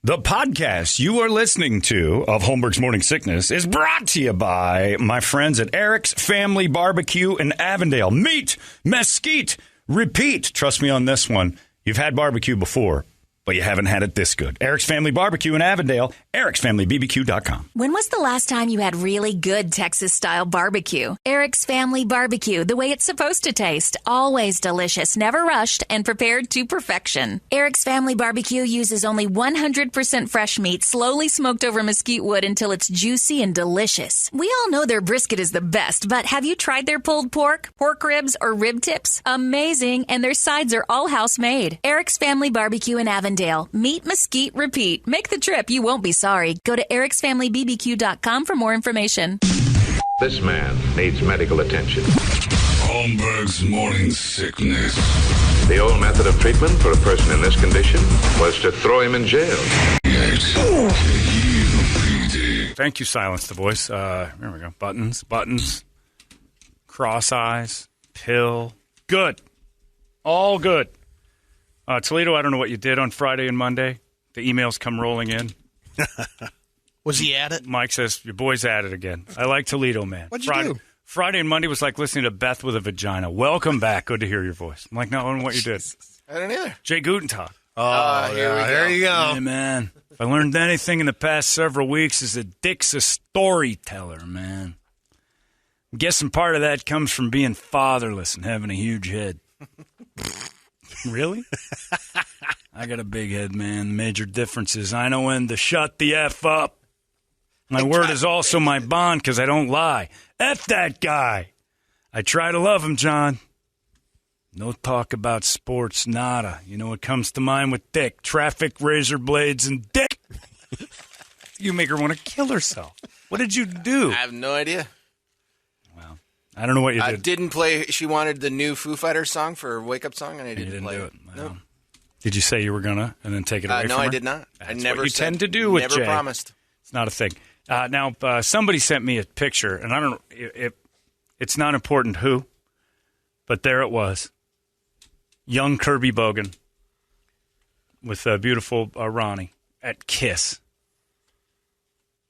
The podcast you are listening to of Holmberg's Morning Sickness is brought to you by my friends at Eric's Family Barbecue in Avondale. Meat, mesquite, repeat. Trust me on this one. You've had barbecue before, but you haven't had it this good. Eric's Family Barbecue in Avondale, ericsfamilybbq.com. When was the last time you had really good Texas-style barbecue? Eric's Family Barbecue, the way it's supposed to taste. Always delicious, never rushed, and prepared to perfection. Eric's Family Barbecue uses only 100% fresh meat, slowly smoked over mesquite wood until it's juicy and delicious. We all know their brisket is the best, but have you tried their pulled pork, pork ribs, or rib tips? Amazing, and their sides are all house-made. Eric's Family Barbecue in Avondale. Meat, mesquite, repeat. Make the trip. You won't be sorry. Go to ericsfamilybbq.com for more information. This man needs medical attention. Holmberg's Morning Sickness. The old method of treatment for a person in this condition was to throw him in jail. Thank you, Silence the Voice. Here we go. Buttons. Cross eyes. Pill. Good. All good. Toledo, I don't know what you did on Friday and Monday. The emails come rolling in. Was he at it? Mike says, your boy's at it again. I like Toledo, man. What'd you do? Friday and Monday was like listening to Beth with a vagina. Welcome back. Good to hear your voice. I'm like, no, I don't know what you did. I don't either. Jay Gutentag. Oh, there you go. Hey, man. If I learned anything in the past several weeks is that Dick's a storyteller, man. I'm guessing part of that comes from being fatherless and having a huge head. Really? I got a big head, man. The major difference is I know when to shut the F up. My word is also my bond because I don't lie. F that guy. I try to love him, John. No talk about sports, nada. You know what comes to mind with Dick? Traffic, razor blades, and Dick. You make her want to kill herself. What did you do? I have no idea. Well, I don't know what you did. I didn't play. She wanted the new Foo Fighters song for her wake-up song, and I didn't play do it. Well, Nope. Did you say you were going to and then take it away from her? No, I did not. That's I never what you said, tend to do with never Jay. Promised. It's not a thing. Now, somebody sent me a picture, and I don't know if it's not important who, but there it was. Young Kirby Bogan with beautiful Ronnee at Kiss.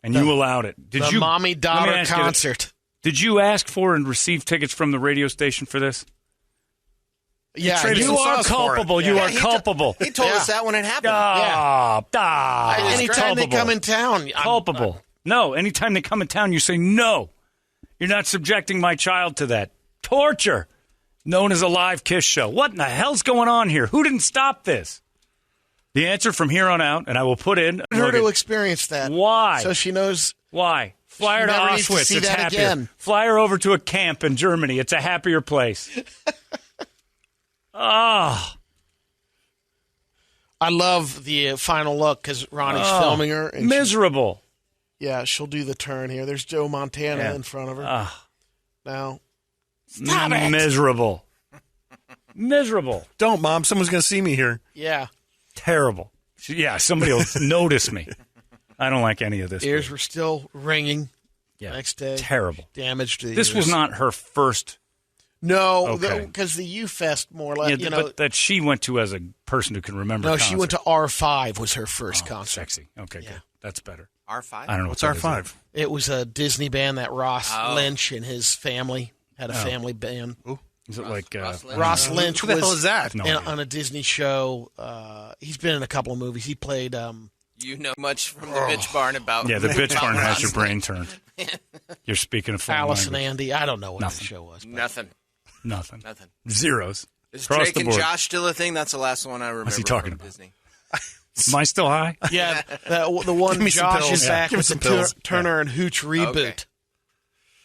And you allowed it. Did you mommy-daughter concert. Did you ask for and receive tickets from the radio station for this? Yeah, you are culpable. You are culpable. He told us that when it happened. Anytime they come in town. Culpable. No, anytime they come in town, you say, no, you're not subjecting my child to that. Torture, known as a live Kiss show. What in the hell's going on here? Who didn't stop this? The answer from here on out, and I will put in. Her to experience that. Why? So she knows. Why? Fly her to Auschwitz. It's happier. Again. Fly her over to a camp in Germany. It's a happier place. I love the final look because Ronnie's filming her. And miserable. She'll do the turn here. There's Joe Montana in front of her. Now, stop it. Miserable. Don't, Mom. Someone's going to see me here. Yeah. Terrible. Yeah, somebody will notice me. I don't like any of this. Ears were still ringing. Yeah. Next day. Terrible. Damage to the This ears. was not her first. No, because the U-Fest more or less, but that she went to as a person who can remember. No, she went to R5 was her first concert. Sexy. Okay, good. That's better. R5? I don't know what's R5. It was a Disney band that Ross Lynch and his family had a family band. Ooh. Is it like Ross Lynch? Who the hell is that? On a Disney show. He's been in a couple of movies. He played. You know much from the bitch barn about. Yeah, the bitch barn has your brain turned. You're speaking of Alice language. and Andy. I don't know what the show was. Nothing. Zeros. Is across Drake the and board. Josh still a thing? That's the last one I remember. What's he talking from about? Disney. Am I still high? Yeah, the one Josh is back with the Turner and Hooch reboot. Okay.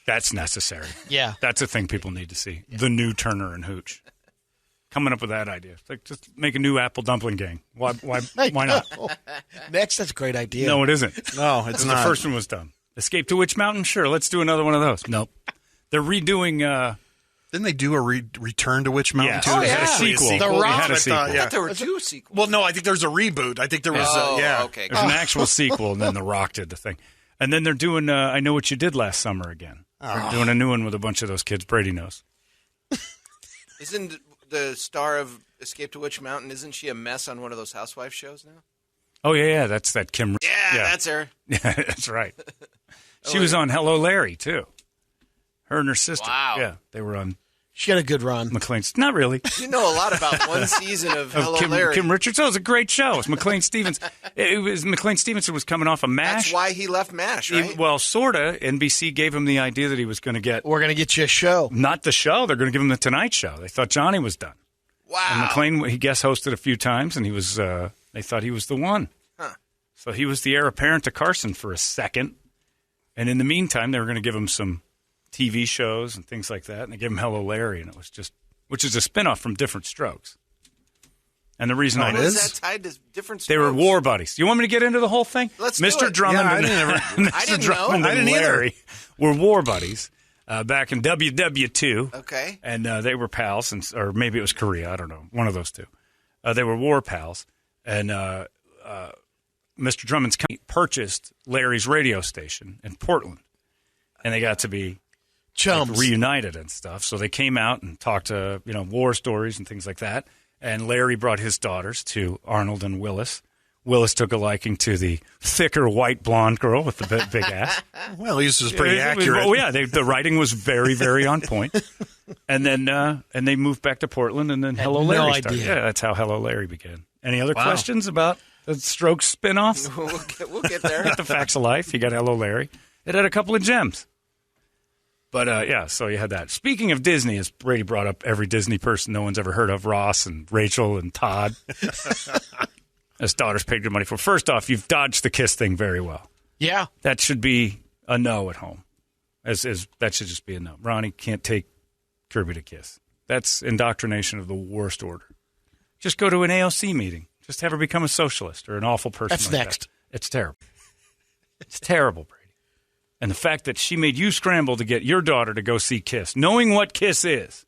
That's necessary. Yeah. That's a thing people need to see. Yeah. The new Turner and Hooch. Coming up with that idea. It's like, just make a new Apple Dumpling Gang. Why not? Next, that's a great idea. No, it isn't. No, it's not. The first one was dumb. Escape to Witch Mountain? Sure, let's do another one of those. Nope. They're redoing... Didn't they do a return to Witch Mountain too? They had a sequel. The Rock had a sequel. I thought there were two sequels. Well, no, I think there's a reboot. I think there was. Okay. There's an actual sequel, and then The Rock did the thing. And then they're doing I Know What You Did Last Summer again. They're doing a new one with a bunch of those kids Brady knows. Isn't the star of Escape to Witch Mountain, isn't she a mess on one of those housewife shows now? Oh, yeah, that's that Kim. Yeah, that's her. Yeah, that's right. She was on Hello, Larry, too. Her and her sister. Wow. Yeah, they were on She had a good run. McLean's. Not really. You know a lot about one season of Hello, Larry. Kim Richards. Oh, it was a great show. It was McLean Stevens. McLean Stevenson was coming off a MASH. That's why he left MASH, right? Well, sort of. NBC gave him the idea that he was going to get... We're going to get you a show. Not the show. They're going to give him the Tonight Show. They thought Johnny was done. Wow. And McLean, he guest hosted a few times, and he was. They thought he was the one. Huh. So he was the heir apparent to Carson for a second. And in the meantime, they were going to give him some TV shows and things like that. And they gave him Hello, Larry, and it was just... Which is a spinoff from Different Strokes. And the reason How is that tied to Different Strokes? They were war buddies. You want me to get into the whole thing? Let's do Mr. it. Drummond Yeah, and I didn't know. Drummond I didn't and either. Larry were war buddies back in WW2. Okay. And they were pals, or maybe it was Korea. I don't know. One of those two. They were war pals. And Mr. Drummond's company purchased Larry's radio station in Portland. And they got to be Chums. reunited and stuff. So they came out and talked to, war stories and things like that. And Larry brought his daughters to Arnold and Willis. Willis took a liking to the thicker white blonde girl with the big ass. Well, this is pretty accurate. Oh, yeah. The writing was very, very on point. And then and they moved back to Portland, and then Hello Larry no started. idea. Yeah, that's how Hello Larry began. Any other questions about the Strokes spinoffs? We'll get there. The Facts of Life. You got Hello Larry. It had a couple of gems. But, so you had that. Speaking of Disney, as Brady brought up every Disney person no one's ever heard of, Ross and Rachel and Todd. His daughters paid good money for. First off, you've dodged the kiss thing very well. Yeah. That should be a no at home. That should just be a no. Ronnee can't take Kirby to kiss. That's indoctrination of the worst order. Just go to an AOC meeting. Just have her become a socialist or an awful person. That's like next. That. It's terrible. It's terrible, Brady. And the fact that she made you scramble to get your daughter to go see Kiss, knowing what Kiss is,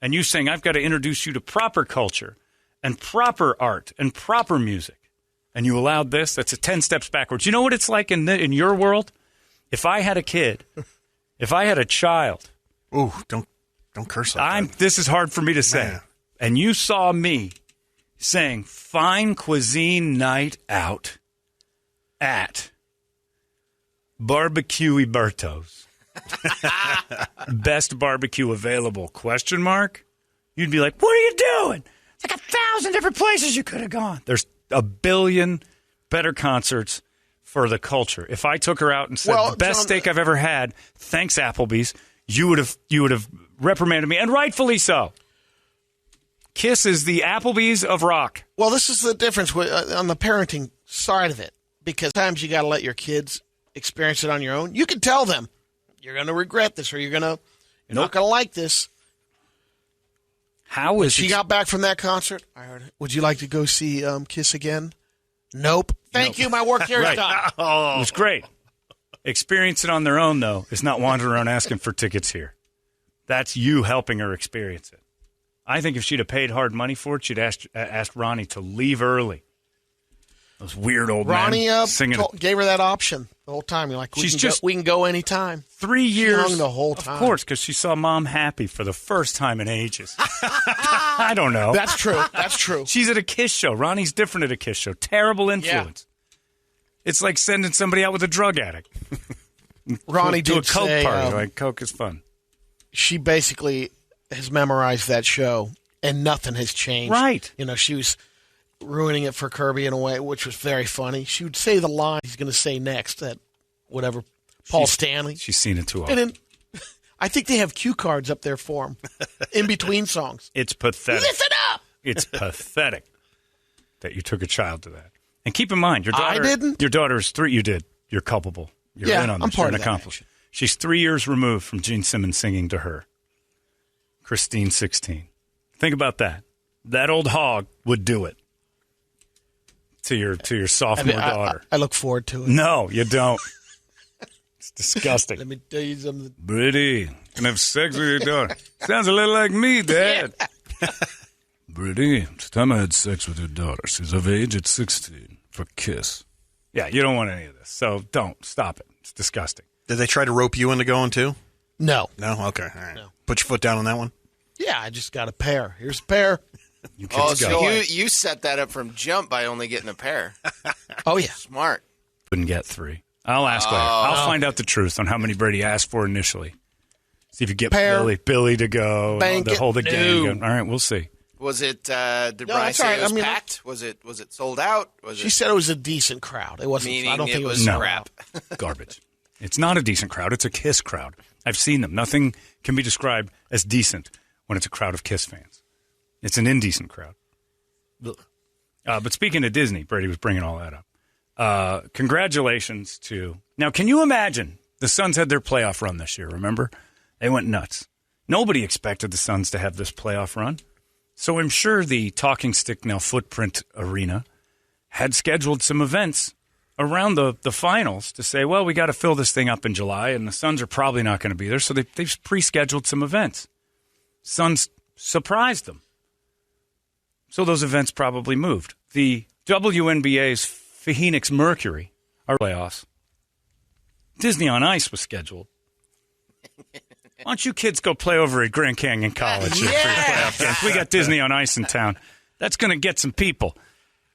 and you saying, I've got to introduce you to proper culture and proper art and proper music, and you allowed this, that's 10 steps backwards. You know what it's like in your world? If I had a kid, if I had a child. Ooh, don't curse like that. This is hard for me to say. Man. And you saw me saying, fine cuisine night out at Barbecue Berto's. Best barbecue available, question mark? You'd be like, what are you doing? It's like 1,000 different places you could have gone. There's a billion better concerts for the culture. If I took her out and said, the best steak I've ever had, thanks Applebee's, you would have reprimanded me, and rightfully so. Kiss is the Applebee's of rock. Well, this is the difference on the parenting side of it, because sometimes you got to let your kids experience it on your own. You can tell them you're going to regret this, or you're not going to like this. How is she got back from that concert? I heard it. Would you like to go see Kiss again? Nope. Thank you. My work here is done. It was great. Experience it on their own, though, is not wandering around asking for tickets here. That's you helping her experience it. I think if she'd have paid hard money for it, she'd asked Ronnee to leave early. Those weird old men singing. Gave her that option the whole time. You're like, we can go anytime. 3 years. She hung the whole time. Of course, because she saw Mom happy for the first time in ages. I don't know. That's true. That's true. She's at a Kiss show. Ronnie's different at a Kiss show. Terrible influence. Yeah. It's like sending somebody out with a drug addict. Ronnie to did a Coke say, party. Like, Coke is fun. She basically has memorized that show, and nothing has changed. Right. She was ruining it for Kirby in a way, which was very funny. She would say the line he's going to say next, that whatever, Paul Stanley. She's seen it too often. And then, I think they have cue cards up there for him in between songs. It's pathetic. Listen up! It's pathetic that you took a child to that. And keep in mind, your daughter. I didn't. Your daughter is 3. You did. You're culpable. You're in on this. I'm part You're of an that accomplice. She's 3 years removed from Gene Simmons singing to her. Christine 16. Think about that. That old hog would do it to your sophomore daughter. I look forward to it. No, you don't. It's disgusting. Let me tell you something. Brady, can have sex with your daughter. Sounds a little like me, Dad. Brady, it's time I had sex with your daughter. She's of age at 16 for Kiss. Yeah, you don't want any of this. So don't. Stop it. It's disgusting. Did they try to rope you into going too? No. No? Okay. All right. No. Put your foot down on that one? Yeah, I just got a pair. Here's a pair. You kids go. So you set that up from jump by only getting a pair. Oh, yeah. Smart. Couldn't get 3. I'll ask later. I'll find out the truth on how many Brady asked for initially. See if you get Billy to go. The whole game. All right, we'll see. Was it? Did Brian say it was packed? Was it sold out? She said it was a decent crowd. It wasn't. Meaning I don't think it was crap. Garbage. It's not a decent crowd. It's a Kiss crowd. I've seen them. Nothing can be described as decent when it's a crowd of Kiss fans. It's an indecent crowd. But speaking of Disney, Brady was bringing all that up. Congratulations to... Now, can you imagine? The Suns had their playoff run this year, remember? They went nuts. Nobody expected the Suns to have this playoff run. So I'm sure the Talking Stick Now Footprint Arena had scheduled some events around the finals to say, well, we got to fill this thing up in July, and the Suns are probably not going to be there, so they've pre-scheduled some events. Suns surprised them. So those events probably moved. The WNBA's Phoenix Mercury, our playoffs, Disney on Ice was scheduled. Why don't you kids go play over at Grand Canyon College for your playoff games? We got Disney on Ice in town. That's going to get some people.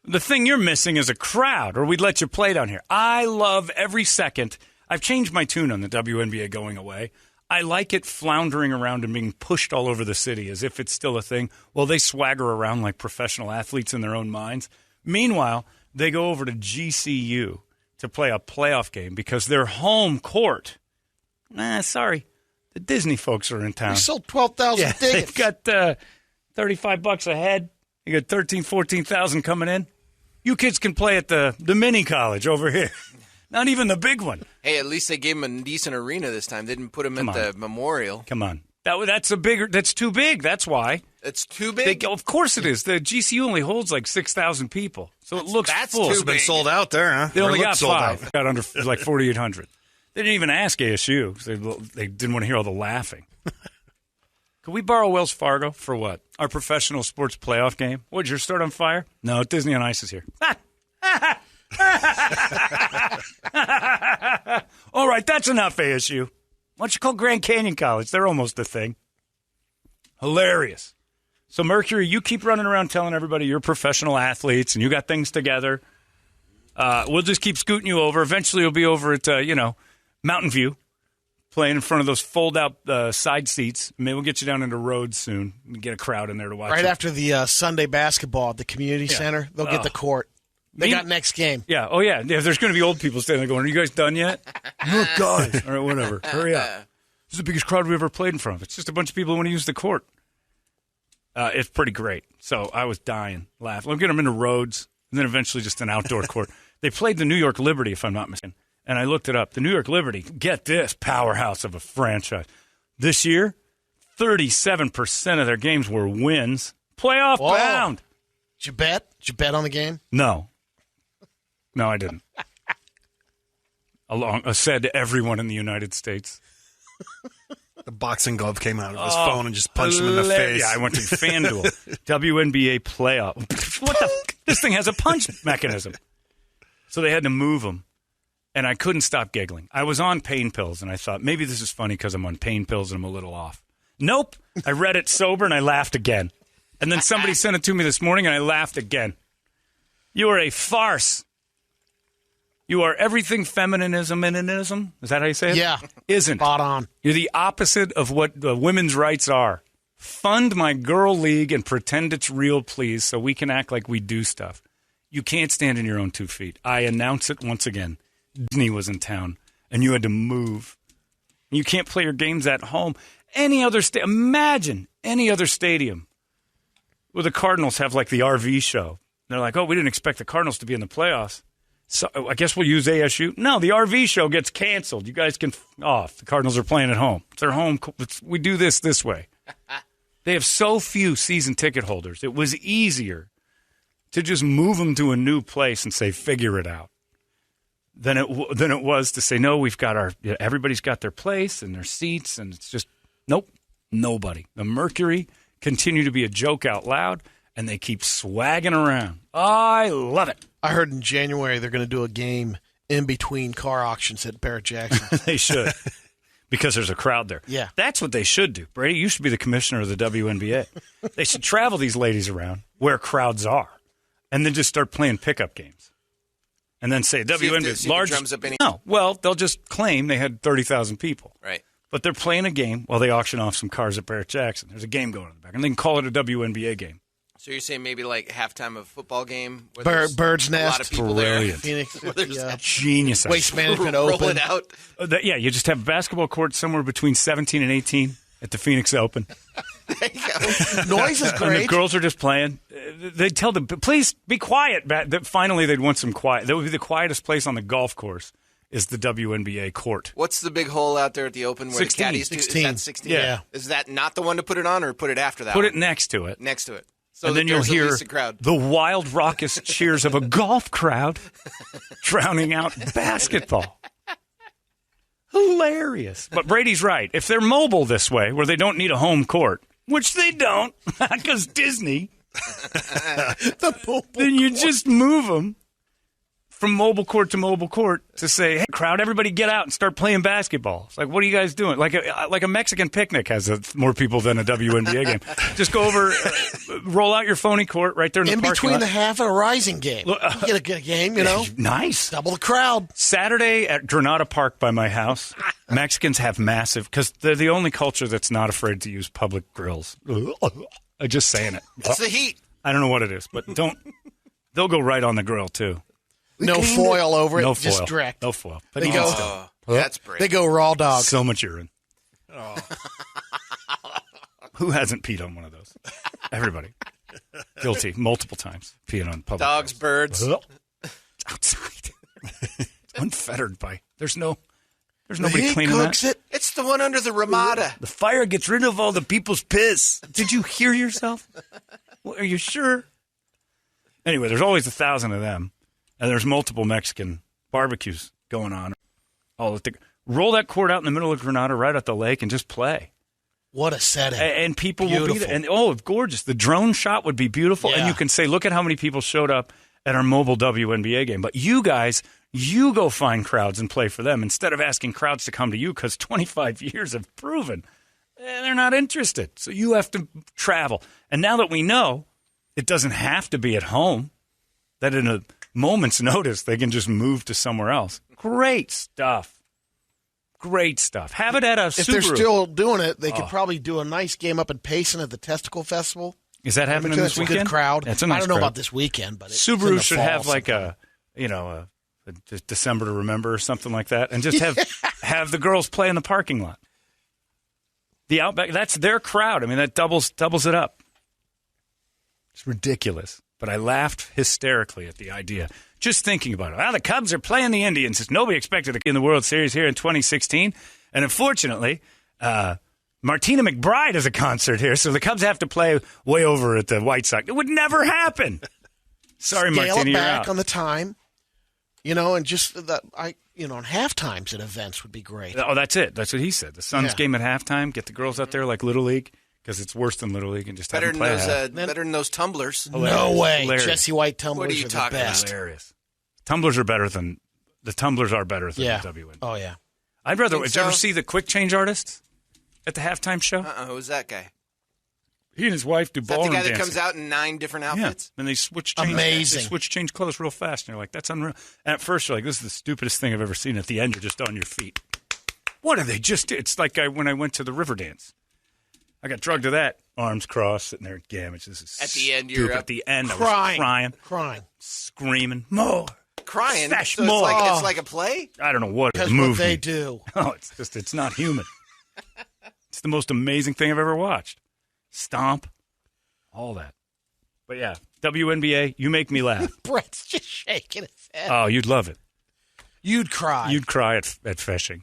The thing you're missing is a crowd, or we'd let you play down here. I love every second. I've changed my tune on the WNBA going away. I like it floundering around and being pushed all over the city as if it's still a thing. Well, they swagger around like professional athletes in their own minds. Meanwhile, they go over to GCU to play a playoff game because their home court. Sorry. The Disney folks are in town. We sold 12,000 tickets. They've got $35 a head. You got 14,000 coming in. You kids can play at the mini college over here. Not even the big one. Hey, at least they gave him a decent arena this time. They didn't put him at the Memorial. Come on. That's too big. That's why. It's too big? Of course it is. The GCU only holds like 6,000 people. So it looks full. It's been sold out there, huh? They only got 5. Got under like 4,800. They didn't even ask ASU. They didn't want to hear all the laughing. Could we borrow Wells Fargo for what? Our professional sports playoff game? What'd your start on fire? No, Disney on Ice is here. All right, that's enough, ASU. Why don't you call Grand Canyon College? They're almost a thing. Hilarious. So, Mercury, you keep running around telling everybody you're professional athletes and you got things together. We'll just keep scooting you over. Eventually, you'll be over at, Mountain View, playing in front of those fold-out side seats. Maybe we'll get you down into Rhodes soon and get a crowd in there to watch. Right after the Sunday basketball at the community center, they'll get the court. They got next game. Yeah. Oh, yeah. There's going to be old people standing there going, are you guys done yet? Look, guys. All right, whatever. Hurry up. This is the biggest crowd we've ever played in front of. It's just a bunch of people who want to use the court. It's pretty great. So I was dying, laughing. I'll get them into Rhodes, and then eventually just an outdoor court. They played the New York Liberty, if I'm not mistaken. And I looked it up. The New York Liberty, get this, powerhouse of a franchise. This year, 37% of their games were wins. Playoff bound. Did you bet? Did you bet on the game? No. No, I didn't. Said to everyone in the United States. The boxing glove came out of his phone and just punched him in the face. Yeah, I went to FanDuel. WNBA playoff. What the? This thing has a punch mechanism. So they had to move them. And I couldn't stop giggling. I was on pain pills, and I thought, maybe this is funny because I'm on pain pills and I'm a little off. Nope. I read it sober, and I laughed again. And then somebody sent it to me this morning, and I laughed again. You are a farce. You are everything feminism. Is that how you say it? Yeah. Isn't. Spot on. You're the opposite of what the women's rights are. Fund my girl league and pretend it's real, please, so we can act like we do stuff. You can't stand in your own 2 feet. I announce it once again. Disney was in town, and you had to move. You can't play your games at home. Imagine any other stadium where the Cardinals have like the RV show. They're like, we didn't expect the Cardinals to be in the playoffs. So I guess we'll use ASU. No, the RV show gets canceled. You guys can off. The Cardinals are playing at home. It's their home. We do this way. They have so few season ticket holders. It was easier to just move them to a new place and say, figure it out. Than it was to say, no, everybody's got their place and their seats, and it's just, nope, nobody. The Mercury continue to be a joke out loud, and they keep swagging around. I love it. I heard in January they're going to do a game in between car auctions at Barrett Jackson. They should. because there's a crowd there. Yeah. That's what they should do. Brady, you should be the commissioner of the WNBA. They should travel these ladies around where crowds are and then just start playing pickup games. And then say WNBA large. Drums up any- No, well, they'll just claim they had 30,000 people. Right. But they're playing a game while they auction off some cars at Barrett Jackson. There's a game going in the back, and they can call it a WNBA game. So you're saying maybe like halftime of a football game? Where there's Bird's a Nest. lot of people Brilliant. Phoenix. there. Where there's Genius. Waste Management roll Open. it out. Yeah, you just have a basketball court somewhere between 17 and 18 at the Phoenix Open. There you go. Noise is And the great. girls are just playing. They'd tell them, please be quiet. Finally, they'd want some quiet. That would be the quietest place on the golf course is the WNBA court. What's the big hole out there at the Open where 16. the caddies do? 16. Is that 16? Yeah. Is that not the one to put it on, or put it after that? Put one? it next to it. Next to it. So And that then you'll there's at hear least a crowd. the wild, raucous cheers of a golf crowd drowning out basketball. Hilarious. But Brady's right. If they're mobile this way, where they don't need a home court, which they don't, because Disney, then you just move them from mobile court to mobile court to say, hey, crowd, everybody get out and start playing basketball. It's like, what are you guys doing? Like a Mexican picnic has more people than a WNBA game. Just go over, roll out your phony court right there in the parking between lot. the half and a Rising game. You get a good game, you know. Nice. Double the crowd. Saturday at Granada Park by my house, Mexicans have massive, because they're the only culture that's not afraid to use public grills. I'm just saying it. It's the heat. I don't know what it is, but they'll go right on the grill too. No foil over it. No Just foil. direct. No foil. But They even go- still, That's brave. They go raw dog. so much urine. Who hasn't peed on one of those? Everybody. Guilty multiple times. Peeing on public Dogs, grills. birds. Outside. It's unfettered by. There's nobody He cleaning cooks that. it. It's the one under the Ramada. The fire gets rid of all the people's piss. Did you hear yourself? Well, are you sure? Anyway, there's always 1,000 of them, and there's multiple Mexican barbecues going on. Roll that court out in the middle of Granada, right at the lake, and just play. What a setting. And people will be Beautiful. there. And gorgeous. The drone shot would be beautiful, and Yeah. you can say, look at how many people showed up at our mobile WNBA game. But you guys, you go find crowds and play for them instead of asking crowds to come to you, because 25 years have proven they're not interested. So you have to travel. And now that we know it doesn't have to be at home, that in a moment's notice they can just move to somewhere else. Great stuff. Great stuff. Have it at a If Subaru. they're still doing it, they could probably do a nice game up in Payson at the Testicle Festival. Is that happening That's this a weekend? good crowd. That's a nice I don't know crowd. about this weekend, but it's in Subaru the should fall have like sometime. a December to remember or something like that, and just have the girls play in the parking lot. The Outback, that's their crowd. I mean, that doubles it up. It's ridiculous. But I laughed hysterically at the idea. Just thinking about it. Well, the Cubs are playing the Indians. Nobody expected to in the World Series here in 2016. And unfortunately, Martina McBride has a concert here, so the Cubs have to play way over at the White Sox. It would never happen. Sorry, Scale Martina, it you're back out. on the time, and just on half times at events would be great. Oh, that's it. That's what he said. The Suns Yeah. game at halftime. Get the girls out there like Little League, because it's worse than Little League, and just Better have than them play those. Better than those tumblers. No way. Hilarious. Jesse White tumblers What are you are the talking about? best. Hilarious. Tumblers are better than the tumblers are better than Yeah. the WN. Oh, yeah. I'd rather. Think Did you ever so? see the quick change artist at the halftime show? Who's that guy? He and his wife do Is that the ballroom guy that dancing. comes out in 9 different Yeah, outfits? and they switch change. Amazing. They switch clothes real fast, and you're like, that's unreal. And at first, you're like, this is the stupidest thing I've ever seen. At the end, you're just on your feet. What are they just? It's like when I went to the river dance. I got drugged to that, arms crossed, sitting there at Gammage. This is At the end, stupid. you're At the end, I Crying. was crying, screaming, more. Crying. Fesh So more. it's like a play? I don't know what it Because moved what they me. do. Oh, it's not human. It's the most amazing thing I've ever watched. Stomp, all that. But yeah, WNBA, you make me laugh. Brett's just shaking his head. Oh, you'd love it. You'd cry. You'd cry at fishing.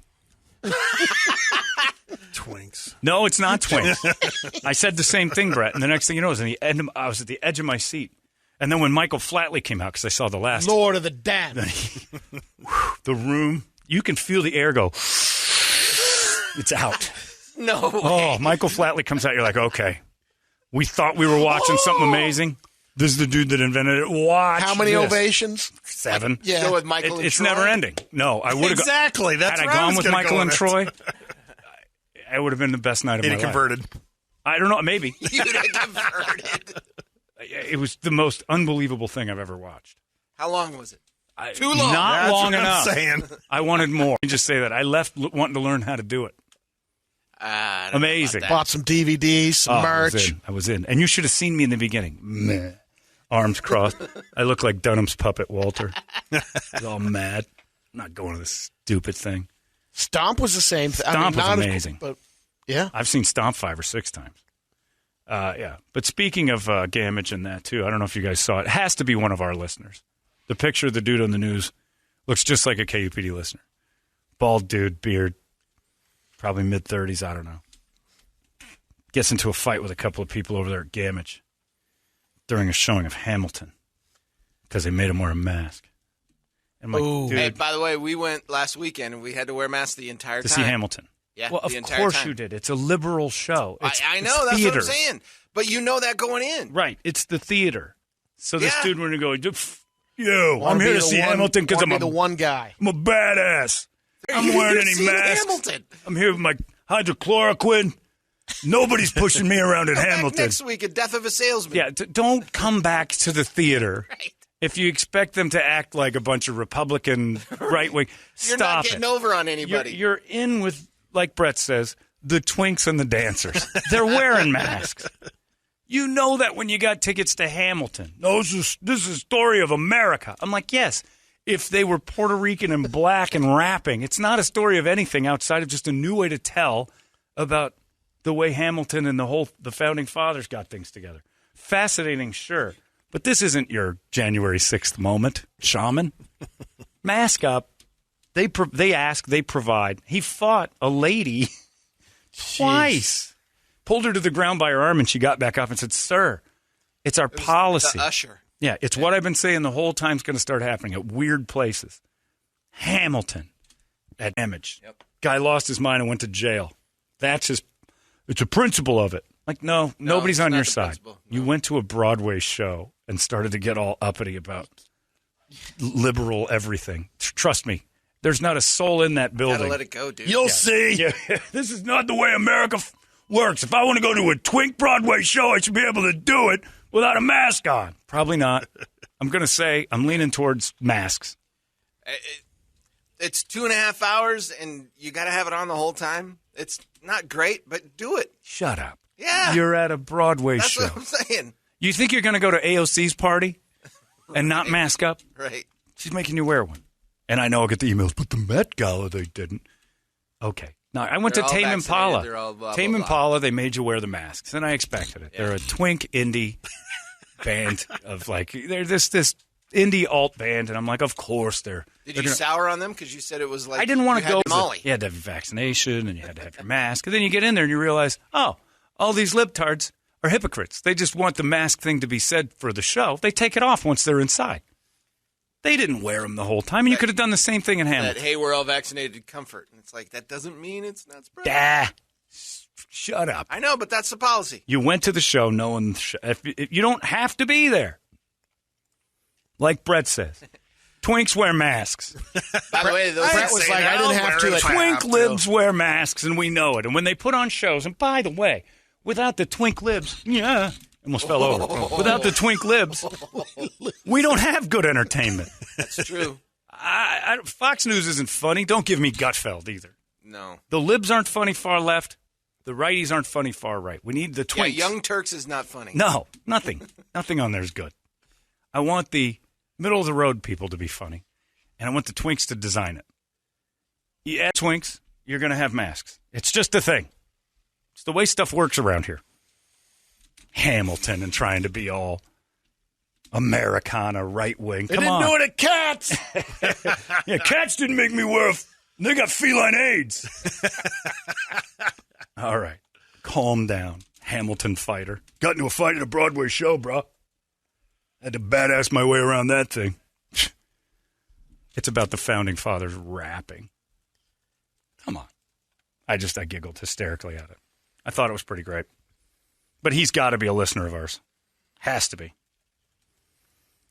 Twinks. No, it's not twins. I said the same thing, Brett. And the next thing you know, I was at the edge of my seat. And then when Michael Flatley came out, because I saw the last, Lord of the Damned. the room, you can feel the air go. It's out. No. Oh, Michael Flatley comes out. You're like, okay, we thought we were watching something amazing. This is the dude that invented it. Watch. How many this. ovations? 7. Yeah. Go with Michael and It's Troy? never ending. No, I would have Exactly. That's had I where I gone was with gonna Michael go and with it. Troy. It would have been the best night of my life. converted. I don't know. Maybe. You'd have converted. It was the most unbelievable thing I've ever watched. How long was it? Too long. Not That's long what enough. I'm saying. I wanted more. Let me just say that. I left wanting to learn how to do it. I don't know Amazing. about that. Bought some DVDs, some merch. I was in. And you should have seen me in the beginning. Meh. Arms crossed. I look like Dunham's puppet, Walter. I was all mad. I'm not going to this stupid thing. Stomp was the same thing. Stomp was amazing. But yeah. I've seen Stomp 5 or 6 times. Yeah. But speaking of Gammage and that, too, I don't know if you guys saw it. It has to be one of our listeners. The picture of the dude on the news looks just like a KUPD listener. Bald dude, beard, probably mid-30s, I don't know. Gets into a fight with a couple of people over there at Gammage during a showing of Hamilton because they made him wear a mask. And I'm like, dude, Hey, by the way, we went last weekend and we had to wear masks the entire to time. see Hamilton. Yeah, well, the of entire course time. you did. It's a liberal show. I know, it's that's theater. what I'm saying. But you know that going in. Right, it's the theater. So this Yeah. dude went to go, I'm here to see Hamilton because I'm the one guy. a badass. I'm wearing any Seen masks. Hamilton. I'm here with my hydrochloroquine. Nobody's pushing me around in Back Hamilton. next week, a Death of a Salesman. Yeah, don't come back to the theater Right. if you expect them to act like a bunch of Republican right-wing. You're not Stop getting it. over on anybody. You're in with, like Brett says, the twinks and the dancers. They're wearing masks. You know that when you got tickets to Hamilton. No, this is a story of America. I'm like, yes, if they were Puerto Rican and black and rapping, it's not a story of anything outside of just a new way to tell about the way Hamilton and the founding fathers got things together. Fascinating, sure. But this isn't your January 6th moment, shaman. Mask up. They ask, they provide. He fought a lady twice. Pulled her to the ground by her arm, and she got back up and said, "Sir, it's our policy." The usher. Yeah, it's what I've been saying the whole time. It's going to start happening at weird places. Hamilton at Gammage. Yep. Guy lost his mind and went to jail. That's his. It's a principle of it. Like, no, nobody's it's on not your the side. principle. You No. went to a Broadway show and started to get all uppity about liberal everything. Trust me, there's not a soul in that building. Gotta let it go, dude. You'll see. Yeah. This is not the way America works. If I want to go to a twink Broadway show, I should be able to do it without a mask on. Probably not. I'm going to say I'm leaning towards masks. It's 2.5 hours, and you got to have it on the whole time. It's not great, but do it. Shut up. Yeah. You're at a Broadway That's show. what I'm saying. You think you're going to go to AOC's party and not mask up? Right. She's making you wear one. And I know I'll get the emails, but the Met Gala, they didn't. Okay. No, I went They're to all Tame vaccinated. Impala. They're all blah, Tame blah, blah. Impala, they made you wear the masks, and I expected it. They're a twink indie band of they're this indie alt band, and I'm like, of course Did they're you gonna- sour on them? Because you said it was like I didn't want you to had go. Molly. You had to have your vaccination, and you had to have your mask. And then you get in there and you realize, oh, all these libtards are hypocrites. They just want the mask thing to be said for the show. They take it off once they're inside. They didn't wear them the whole time, and you could have done the same thing in That, Hamilton. hey, we're all vaccinated comfort. And it's like, that doesn't mean it's not spread. Shut up. I know, but that's the policy. You went to the show knowing if you don't have to be there. Like Brett says, twinks wear masks. By the way, those Brett was like, I didn't have to. Twink libs wear masks, and we know it. And when they put on shows, and by the way, without the twink libs, almost fell over. Without the twink libs, we don't have good entertainment. That's true. Fox News isn't funny. Don't give me Gutfeld either. No. The libs aren't funny far left. The righties aren't funny far right. We need the twinks. Yeah, Young Turks is not funny. No, nothing. Nothing on there is good. I want the middle-of-the-road people to be funny, and I want the twinks to design it. You add twinks, you're going to have masks. It's just a thing. It's the way stuff works around here. Hamilton and trying to be all Americana, right-wing. Come on. They didn't do it at Cats. Yeah, Cats didn't make me wear they got feline AIDS. All right. Calm down, Hamilton fighter. Got into a fight at a Broadway show, bro. Had to badass my way around that thing. It's about the founding fathers rapping. Come on. I giggled hysterically at it. I thought it was pretty great. But he's got to be a listener of ours. Has to be.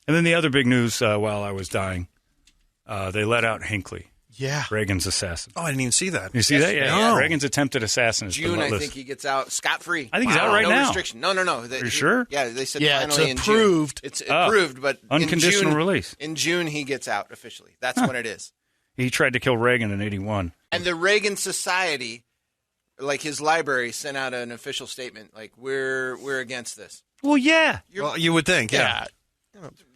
And then the other big news while I was dying, they let out Hinkley. Yeah. Reagan's assassin. Oh, I didn't even see that. You see that? Yeah. No. Reagan's attempted assassin is June, the I list. think he gets out scot-free. I think he's out right no now. restriction. No. You sure? Yeah, they said Yeah, it's finally approved. in June. It's approved, but Unconditional in June, release. In June, he gets out officially. That's when it is. He tried to kill Reagan in 81. And the Reagan Society, like his library, sent out an official statement, like, we're against this. Well, yeah. Well, you would think, yeah.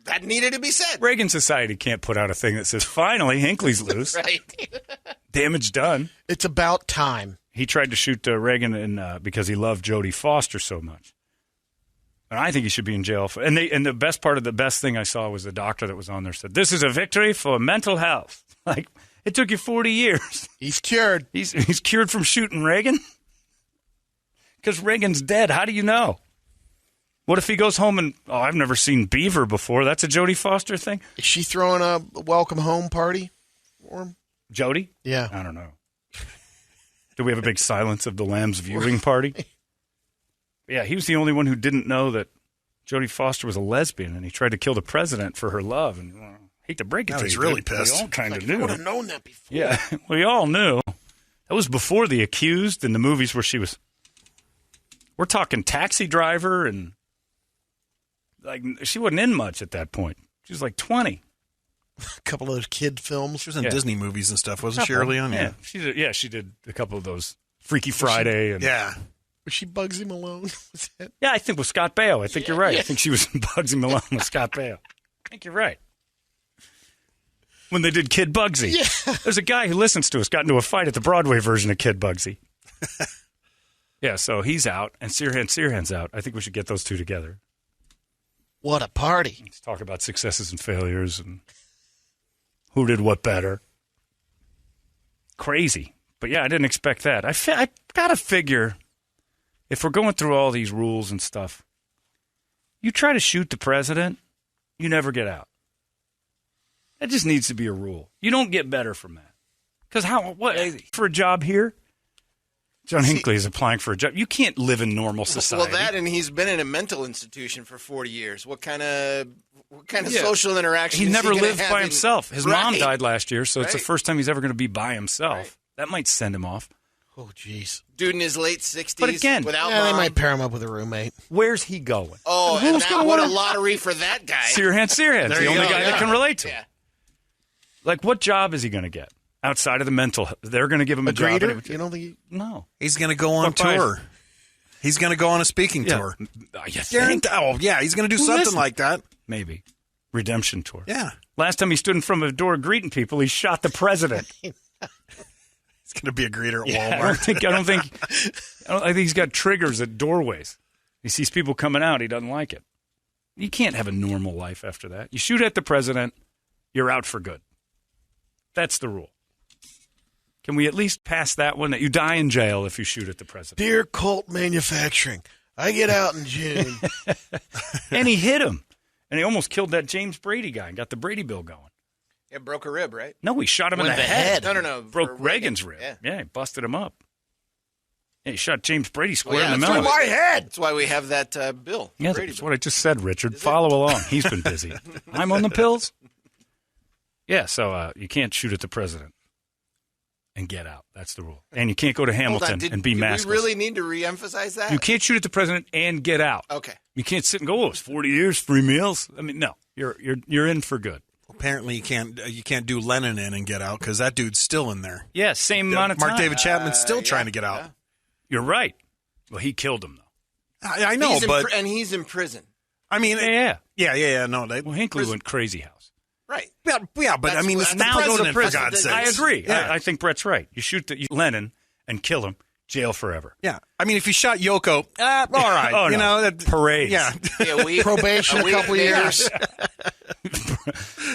That needed to be said. Reagan Society can't put out a thing that says, finally, Hinkley's loose. Right. Damage done. It's about time. He tried to shoot Reagan because he loved Jodie Foster so much. And I think he should be in jail. And the best part of the best thing I saw was the doctor that was on there said, this is a victory for mental health. Like, it took you 40 years. He's cured. He's cured from shooting Reagan? Because Reagan's dead. How do you know? What if he goes home and, I've never seen Beaver before. That's a Jodie Foster thing? Is she throwing a welcome home party for him? Jodie? Yeah. I don't know. Do we have a big Silence of the Lambs viewing party? Yeah, he was the only one who didn't know that Jodie Foster was a lesbian, and he tried to kill the president for her love. And I hate to break it Now to he's you, really but pissed. We all kind of I knew. would have known that before. Yeah, we all knew. That was before The Accused and the movies where she was. We're talking Taxi Driver, and like she wasn't in much at that point. She was like 20. A couple of those kid films. She was in Yeah. Disney movies and stuff, wasn't she, early on? Yeah, she did a couple of those Freaky Friday. And Yeah. Was she Bugsy Malone? Was that- Yeah, I think with Scott Baio. I think you're right. I think she was in Bugsy Malone with Scott Baio. I think you're right. When they did Kid Bugsy. Yeah. There's a guy who listens to us got into a fight at the Broadway version of Kid Bugsy. Yeah, so he's out, and Sirhan's out. I think we should get those two together. What a party. Let's talk about successes and failures and who did what better. Crazy. But yeah, I didn't expect that. I got to figure, if we're going through all these rules and stuff, you try to shoot the president, you never get out. That just needs to be a rule. You don't get better from that. Because for a job here? John Hinkley is applying for a job. You can't live in normal society. Well, that, and he's been in a mental institution for 40 years. What kind of social interaction He is never he gonna lived have by in- himself. His mom Right. died last year, so it's the Right. first time he's ever going to be by himself. Right. That might send him off. Oh, jeez. Dude in his late 60s. But again- without Yeah, they mom. might pair him up with a roommate. Where's he going? Oh, Who's and gonna what a wanna- lottery for that guy. Sirhan's There the you only go, guy that yeah. can relate to. Yeah. Like, what job is he going to get outside of the mental? They're going to give him a job. Greeter? You don't think he... No. He's going to go on What price? tour. He's going to go on a speaking tour. You think? Oh, yeah, he's going to do Who something isn't? like that. Maybe. Redemption tour. Yeah. Last time he stood in front of a door greeting people, he shot the president. He's going to be a greeter at I Walmart. don't think he's got triggers at doorways. He sees people coming out, he doesn't like it. You can't have a normal life after that. You shoot at the president, you're out for good. That's the rule. Can we at least pass that one that you die in jail if you shoot at the president? Dear Colt Manufacturing, I get out in June. And he hit him. And he almost killed that James Brady guy and got the Brady bill going. Yeah, broke a rib, right? No, he shot him in With the the head. head. No. Broke for Reagan's Reagan. rib. Yeah. Yeah, he busted him up. Yeah, he shot James Brady square Well, in the yeah, middle. that's my head! That's why we have that bill. Yeah, Brady that's bill. what I just said, Richard. Follow along. He's been busy. I'm on the pills. Yeah, so you can't shoot at the president and get out. That's the rule. And you can't go to Hold Hamilton on, and be did maskless. we really need to reemphasize that? You can't shoot at the president and get out. Okay. You can't sit and go, oh, it's 40 years, 3 meals. I mean, no, you're in for good. Apparently, you can't do Lennon in and get out because that dude's still in there. Yeah, same amount of time. Mark David Chapman's still trying to get out. You're right. Well, he killed him, though. I know, but and he's in prison. I mean, Yeah. no. Well, Hinkley went crazy house. Right. Yeah, but I mean, it's the Now go to president, for prison. God's sake. I I agree. Yeah. I think Brett's right. You shoot Lennon and kill him, jail forever. Yeah. I mean, if you shot Yoko, all right. Oh, you no. know, that, Parades. Yeah. Yeah, Probation a couple years.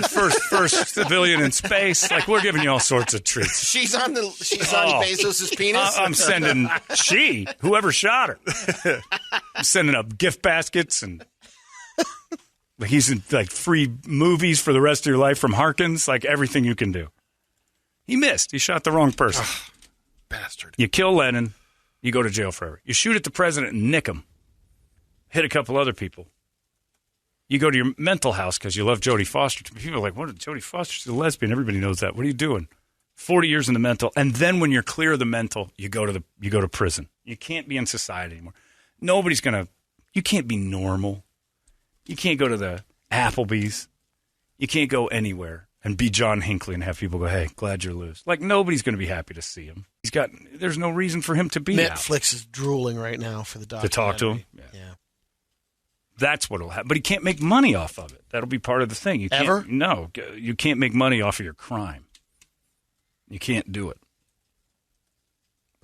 First civilian in space. Like, we're giving you all sorts of treats. She's on Oh. Bezos's penis. I'm sending whoever shot her. I'm sending up gift baskets and he's in like free movies for the rest of your life from Harkins, like everything you can do. He missed. He shot the wrong person. Bastard. You kill Lennon, you go to jail forever. You shoot at the president and nick him. Hit a couple other people. You go to your mental house because you love Jodie Foster. People are like, what is Jodie Foster? She's a lesbian. Everybody knows that. What are you doing? 40 years in the mental, and then when you're clear of the mental, you go to prison. You can't be in society anymore. You can't be normal. You can't go to the Applebee's. You can't go anywhere and be John Hinkley and have people go, hey, glad you're loose. Like, nobody's going to be happy to see him. There's no reason for him to be out. Netflix is drooling right now for the documentary. To talk to him? Yeah. That's what'll happen. But he can't make money off of it. That'll be part of the thing. You can't, Ever? No. You can't make money off of your crime. You can't do it.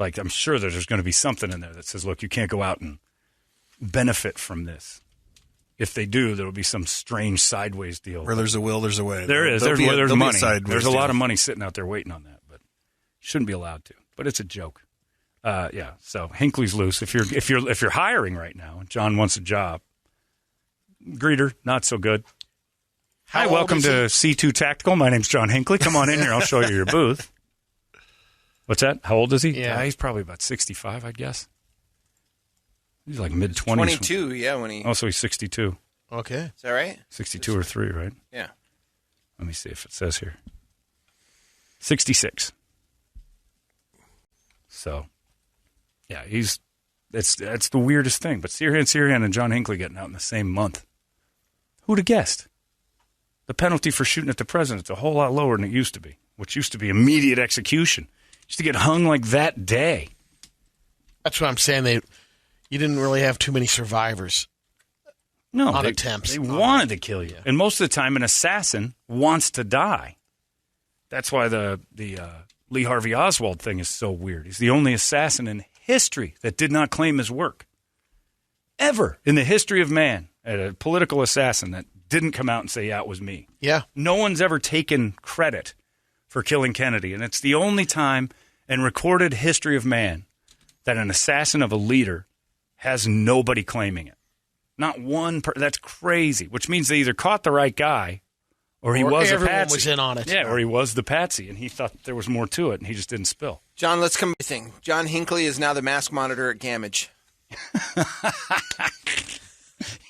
Like, I'm sure that there's going to be something in there that says, look, you can't go out and benefit from this. If they do, there will be some strange sideways deal. Where there's a will, there's a way. There is. There's money. There's a lot of money sitting out there waiting on that, but shouldn't be allowed to. But it's a joke. Yeah. So Hinkley's loose. If you're hiring right now, and John wants a job, greeter, not so good. Hi, welcome to C2 Tactical. My name's John Hinkley. Come on in here. I'll show you your booth. What's that? How old is he? Yeah. He's probably about 65, I'd guess. He's like mid-20s. 22, yeah, when he... Oh, so he's 62. Okay. Is that right? 62 or 3, right? Yeah. Let me see if it says here. 66. So, yeah, that's the weirdest thing. But Sirhan and John Hinkley getting out in the same month. Who'd have guessed? The penalty for shooting at the president's a whole lot lower than it used to be, which used to be immediate execution. Used to get hung like that day. That's what I'm saying. You didn't really have too many survivors. No, on attempts. They wanted to kill you. And most of the time, an assassin wants to die. That's why the Lee Harvey Oswald thing is so weird. He's the only assassin in history that did not claim his work. Ever in the history of man, a political assassin that didn't come out and say, yeah, it was me. Yeah. No one's ever taken credit for killing Kennedy. And it's the only time in recorded history of man that an assassin of a leader has nobody claiming it. Not one that's crazy, which means they either caught the right guy or he was a patsy. Everyone was in on it. Yeah, or he was the patsy, and he thought there was more to it, and he just didn't spill. John, let's come to the thing. John Hinkley is now the mask monitor at Gammage.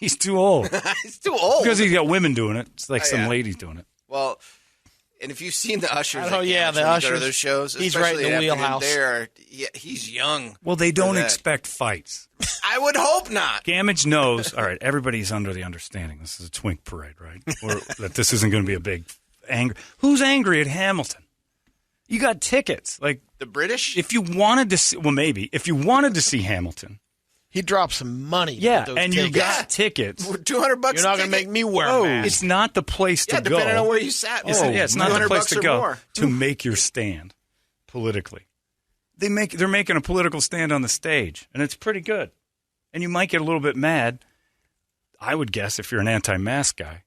He's too old. He's too old. Because he's got women doing it. It's like some ladies doing it. Well, and if you've seen the ushers, the ushers. Go to those shows, He's right in the wheelhouse. He's young. Well, they don't expect fights. I would hope not. Gammage knows. All right, everybody's under the understanding this is a twink parade, right? Or that this isn't going to be a big anger. Who's angry at Hamilton? You got tickets, like the British. If you wanted to see, well, maybe if you wanted to see Hamilton. He dropped some money. Yeah, and you got tickets. $200. You're not going to make me wear a mask. It's not the place to go. Depending on where you sat. It's not the place to go more. to make your stand politically. They're making a political stand on the stage, and it's pretty good. And you might get a little bit mad. I would guess if you're an anti-mask guy,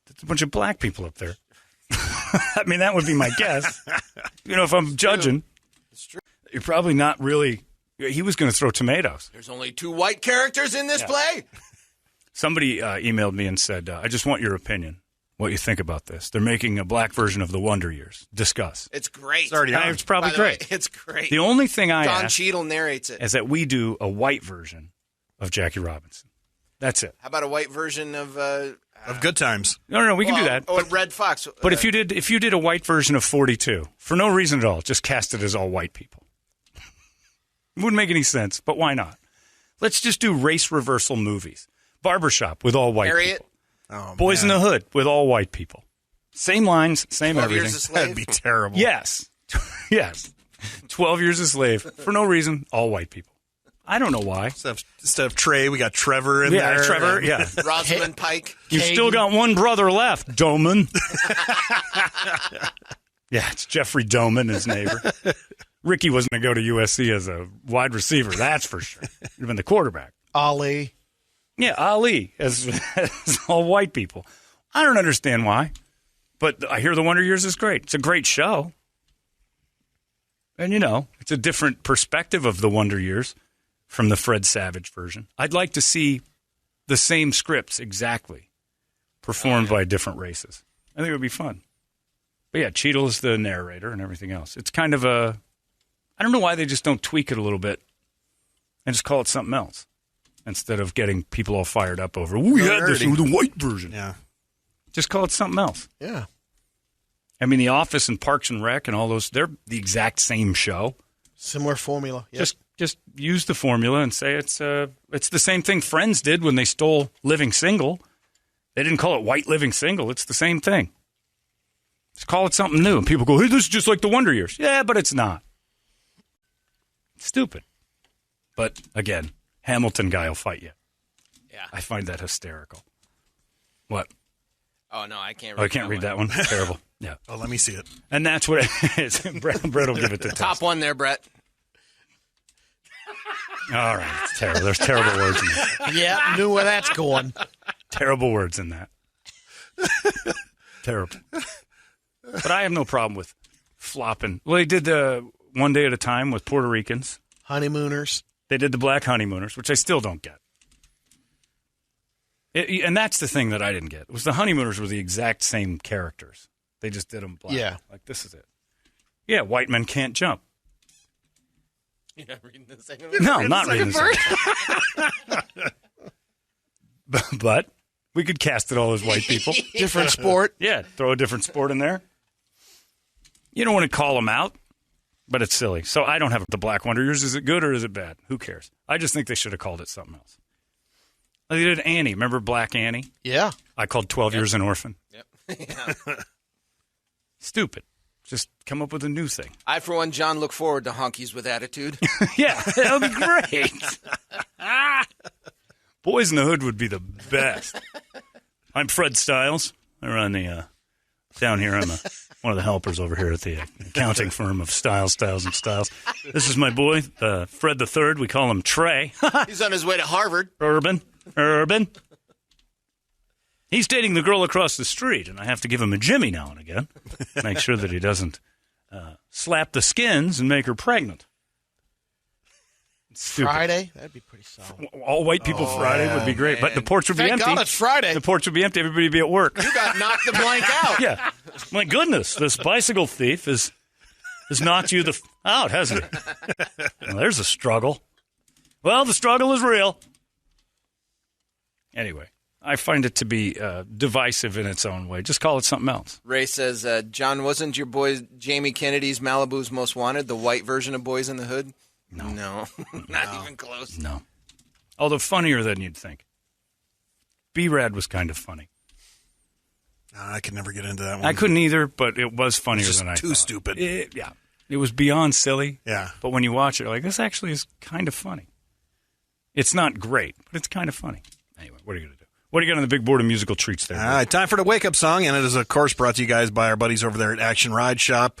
there's a bunch of black people up there. I mean, that would be my guess. If I'm judging, you're probably not really. He was going to throw tomatoes. There's only 2 white characters in this play. Somebody emailed me and said, I just want your opinion, what you think about this. They're making a black version of the Wonder Years. Discuss. It's great. It's already on. It's probably great. It's great. The only thing I Don ask Cheadle narrates it. is that we do a white version of Jackie Robinson. That's it. How about a white version of Good Times? No, we can do that. Or Red Fox. But if you did a white version of 42, for no reason at all, just cast it as all white people. It wouldn't make any sense, but why not? Let's just do race reversal movies. Barbershop with all white people. Oh, Boys in the Hood with all white people. Same lines, same 12 everything. Years a Slave. That'd be terrible. Yes. Yes. 12 Years a Slave. For no reason, all white people. I don't know why. Instead of Trey, we got Trevor in there. Yeah, Trevor, yeah. Rosamund Pike. You've still got one brother left, Doman. Yeah, it's Jeffrey Doman, his neighbor. Ricky wasn't going to go to USC as a wide receiver, that's for sure. He'd have been the quarterback. Ali. Yeah, Ali as all white people. I don't understand why, but I hear The Wonder Years is great. It's a great show. And, it's a different perspective of The Wonder Years from the Fred Savage version. I'd like to see the same scripts exactly performed by different races. I think it would be fun. But, yeah, Cheadle is the narrator and everything else. It's kind of I don't know why they just don't tweak it a little bit and just call it something else instead of getting people all fired up over, we had this with the white version. Yeah. Just call it something else. Yeah. I mean, The Office and Parks and Rec and all those, they're the exact same show. Similar formula. Yep. Just use the formula and say it's the same thing Friends did when they stole Living Single. They didn't call it White Living Single. It's the same thing. Just call it something new. And people go, hey, this is just like the Wonder Years. Yeah, but it's not. It's stupid. But, again, Hamilton guy will fight you. Yeah. I find that hysterical. What? Oh, no, I can't read Oh, I can't read that one? Terrible. Yeah. Oh, let me see it. And that's what it is. Brett will give it the Top test. one there, Brett. All right. It's terrible. There's terrible words in that. Yeah, knew where that's going. Terrible words in that. Terrible. But I have no problem with flopping. Well, they did One Day at a Time with Puerto Ricans. Honeymooners. They did the Black Honeymooners, which I still don't get. And that's the thing that I didn't get. Was the Honeymooners were the exact same characters. They just did them black. Yeah. Like, this is it. Yeah, white men can't jump. You're not reading the second No, I'm not reading the second. But we could cast it all as white people. Different sport. Yeah, throw a different sport in there. You don't want to call them out, but it's silly. So I don't have the Black Wonder Years. Is it good or is it bad? Who cares? I just think they should have called it something else. Like they did Annie. Remember Black Annie? Yeah. I called 12 Years an Orphan. Yep. Yeah. Stupid. Just come up with a new thing. I, for one, John, look forward to Honkies with Attitude. Yeah, that would be great. Boys in the Hood would be the best. I'm Fred Stiles. I run the down here. I'm one of the helpers over here at the accounting firm of Stiles, and Stiles. This is my boy, Fred the Third. We call him Trey. He's on his way to Harvard. Urban. He's dating the girl across the street, and I have to give him a Jimmy now and again. Make sure that he doesn't slap the skins and make her pregnant. Stupid. Friday? That'd be pretty solid. All white people Friday would be great, but the porch would be Thank empty. God it's Friday. The porch would be empty. Everybody would be at work. You got knocked the blank out. Yeah. My goodness, this bicycle thief has knocked you out, hasn't it? Well, there's a struggle. Well, the struggle is real. Anyway, I find it to be divisive in its own way. Just call it something else. Ray says, John, wasn't your boy Jamie Kennedy's Malibu's Most Wanted the white version of Boys in the Hood? No. Not even close. No. Although funnier than you'd think. B-Rad was kind of funny. I could never get into that one. I couldn't either, but it was funnier than I thought. Too stupid. It was beyond silly. Yeah. But when you watch it, you're like, this actually is kind of funny. It's not great, but it's kind of funny. Anyway, what are you going to do? What do you got on the big board of musical treats there? All right, time for the wake-up song, and it is, of course, brought to you guys by our buddies over there at Action Ride Shop.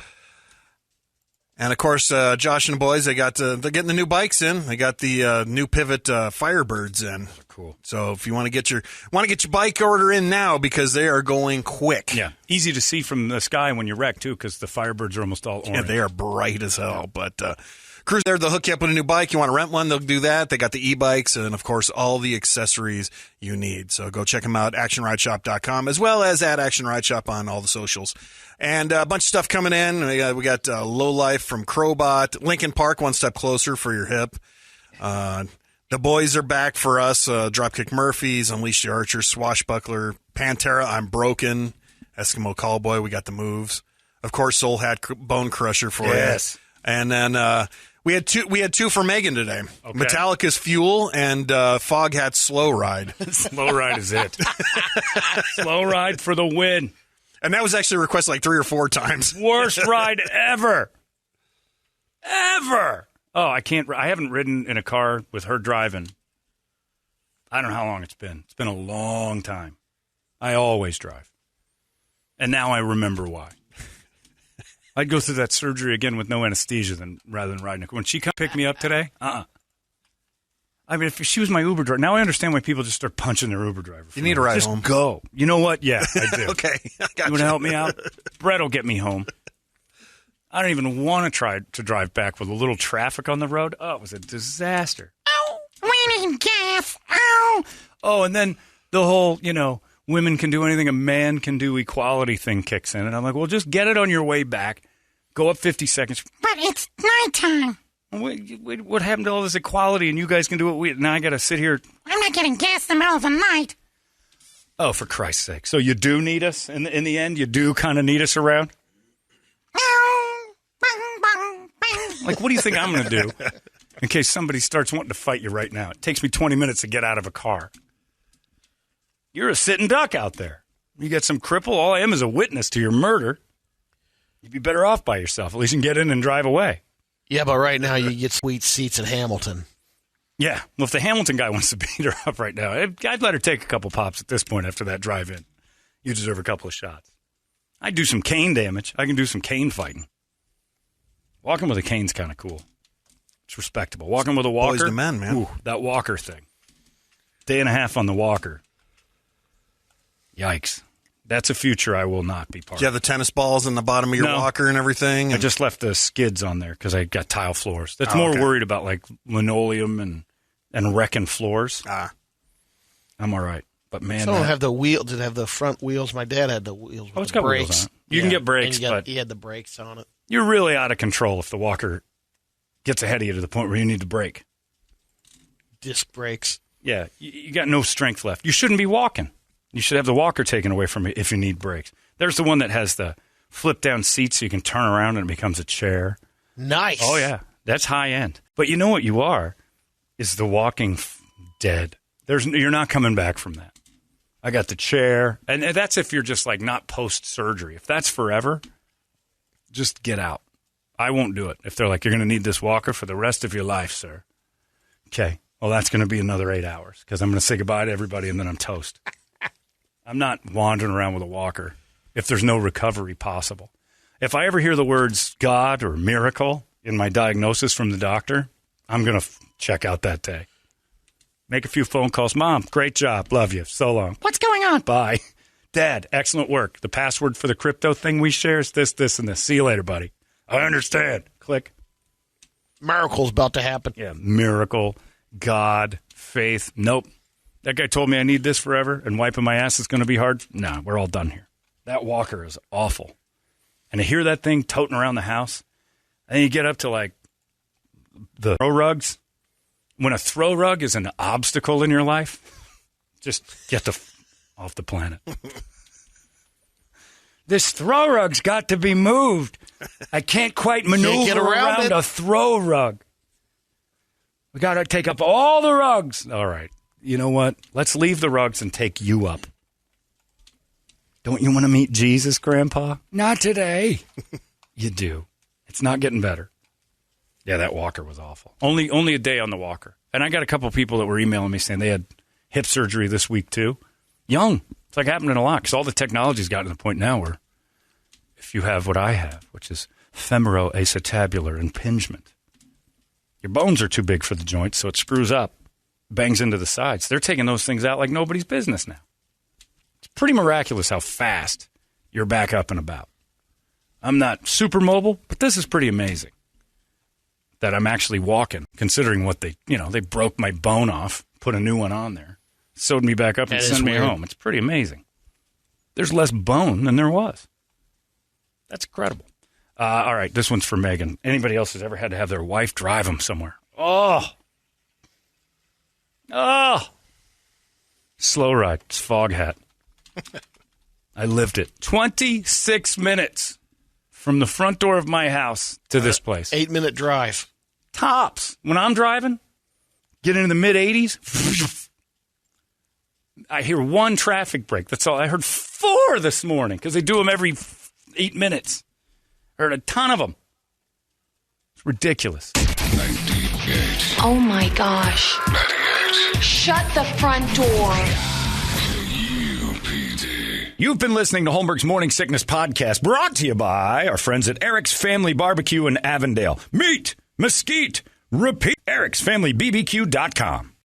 And, of course, Josh and the boys, they're getting the new bikes in. They got the new Pivot Firebirds in. Cool. So if you want to get your bike order in now because they are going quick. Yeah, easy to see from the sky when you wreck, too, because the Firebirds are almost all orange. Yeah, they are bright as hell. But Cruise there, they'll hook you up with a new bike. You want to rent one, they'll do that. They got the e-bikes and, of course, all the accessories you need. So go check them out, actionrideshop.com, as well as at Action Ride Shop on all the socials. And a bunch of stuff coming in. We got Low Life from Crowbot, Lincoln Park, One Step Closer for your hip. The boys are back for us. Dropkick Murphys, Unleash the Archer, Swashbuckler, Pantera, I'm Broken, Eskimo Callboy, we got the moves. Of course, Soul Hat Bone Crusher for you. And then we had two for Megan today. Okay. Metallica's Fuel and Foghat's Slow Ride. Slow Ride is it. Slow Ride for the win. And that was actually requested like 3 or 4 times. Worst ride ever. Ever. Oh, I haven't ridden in a car with her driving. I don't know how long it's been. It's been a long time. I always drive. And now I remember why. I'd go through that surgery again with no anesthesia rather than riding a car. When she come pick me up today, I mean, if she was my Uber driver, now I understand why people just start punching their Uber driver. You need a ride home. Just go. You know what? Yeah, I do. Okay. I got you want to help me out? Brett will get me home. I don't even want to try to drive back with a little traffic on the road. Oh, it was a disaster. Oh, we need gas. Oh, and then the whole, women can do anything a man can do equality thing kicks in. And I'm like, well, just get it on your way back. Go up 50 seconds. But it's nighttime. What happened to all this equality and you guys can do it? Now I got to sit here. I'm not getting gas in the middle of the night. Oh, for Christ's sake. So you do need us? In the end, you do kind of need us around? Like, what do you think I'm going to do in case somebody starts wanting to fight you right now? It takes me 20 minutes to get out of a car. You're a sitting duck out there. You get some cripple. All I am is a witness to your murder. You'd be better off by yourself. At least you can get in and drive away. Yeah, but right now you get sweet seats at Hamilton. Yeah. Well, if the Hamilton guy wants to beat her up right now, I'd let her take a couple pops at this point after that drive-in. You deserve a couple of shots. I'd do some cane damage. I can do some cane fighting. Walking with a cane's kind of cool. It's respectable. Walking with a walker. Boys to men, man. Ooh, that walker thing. Day and a half on the walker. Yikes. That's a future I will not be part of. Do you have the tennis balls in the bottom of your walker and everything? I just left the skids on there because I got tile floors. That's more worried about like linoleum and wrecking floors. I'm all right. But man, some don't have the wheel. Did it have the front wheels? My dad had the wheels with it's the got brakes. Wheels on it. You can get brakes, but he had the brakes on it. You're really out of control if the walker gets ahead of you to the point where you need to brake. Disc brakes. Yeah, you got no strength left. You shouldn't be walking. You should have the walker taken away from you if you need brakes. There's the one that has the flip-down seat so you can turn around and it becomes a chair. Nice. Oh, yeah. That's high-end. But you know what you are is the walking dead. You're not coming back from that. I got the chair. And that's if you're just, like, not post-surgery. If that's forever, just get out. I won't do it. If they're like, you're going to need this walker for the rest of your life, sir. Okay. Well, that's going to be another 8 hours because I'm going to say goodbye to everybody and then I'm toast. I'm not wandering around with a walker if there's no recovery possible. If I ever hear the words God or miracle in my diagnosis from the doctor, I'm going to check out that day. Make a few phone calls. Mom, great job. Love you. So long. What's going on? Bye. Dad, excellent work. The password for the crypto thing we share is this, and this. See you later, buddy. I understand. Click. Miracle's about to happen. Yeah, miracle, God, faith. Nope. That guy told me I need this forever, and wiping my ass is going to be hard. No, we're all done here. That walker is awful. And to hear that thing toting around the house, and then you get up to, like, the throw rugs. When a throw rug is an obstacle in your life, just get off the planet. This throw rug's got to be moved. I can't quite maneuver around a throw rug. We got to take up all the rugs. All right. You know what? Let's leave the rugs and take you up. Don't you want to meet Jesus, Grandpa? Not today. You do. It's not getting better. Yeah, that walker was awful. Only a day on the walker. And I got a couple of people that were emailing me saying they had hip surgery this week too. Young. It's like happening a lot because all the technology's gotten to the point now where if you have what I have, which is femoroacetabular impingement, your bones are too big for the joint, so it screws up. Bangs into the sides. They're taking those things out like nobody's business now. It's pretty miraculous how fast you're back up and about. I'm not super mobile, but this is pretty amazing that I'm actually walking, considering what they broke my bone off, put a new one on there, sewed me back up and sent me home. It's pretty amazing. There's less bone than there was. That's incredible. All right, this one's for Megan. Anybody else has ever had to have their wife drive them somewhere? Oh, slow ride. It's fog hat. I lived it. 26 minutes from the front door of my house to this place. 8-minute drive. Tops. When I'm driving, get into the mid-80s, I hear one traffic break. That's all. I heard 4 this morning because they do them every 8 minutes. I heard a ton of them. It's ridiculous. 98. Oh, my gosh. 98. Shut the front door. UPD. You've been listening to Holmberg's Morning Sickness Podcast, brought to you by our friends at Eric's Family Barbecue in Avondale. Meet, mesquite, repeat. Eric'sFamilyBBQ.com.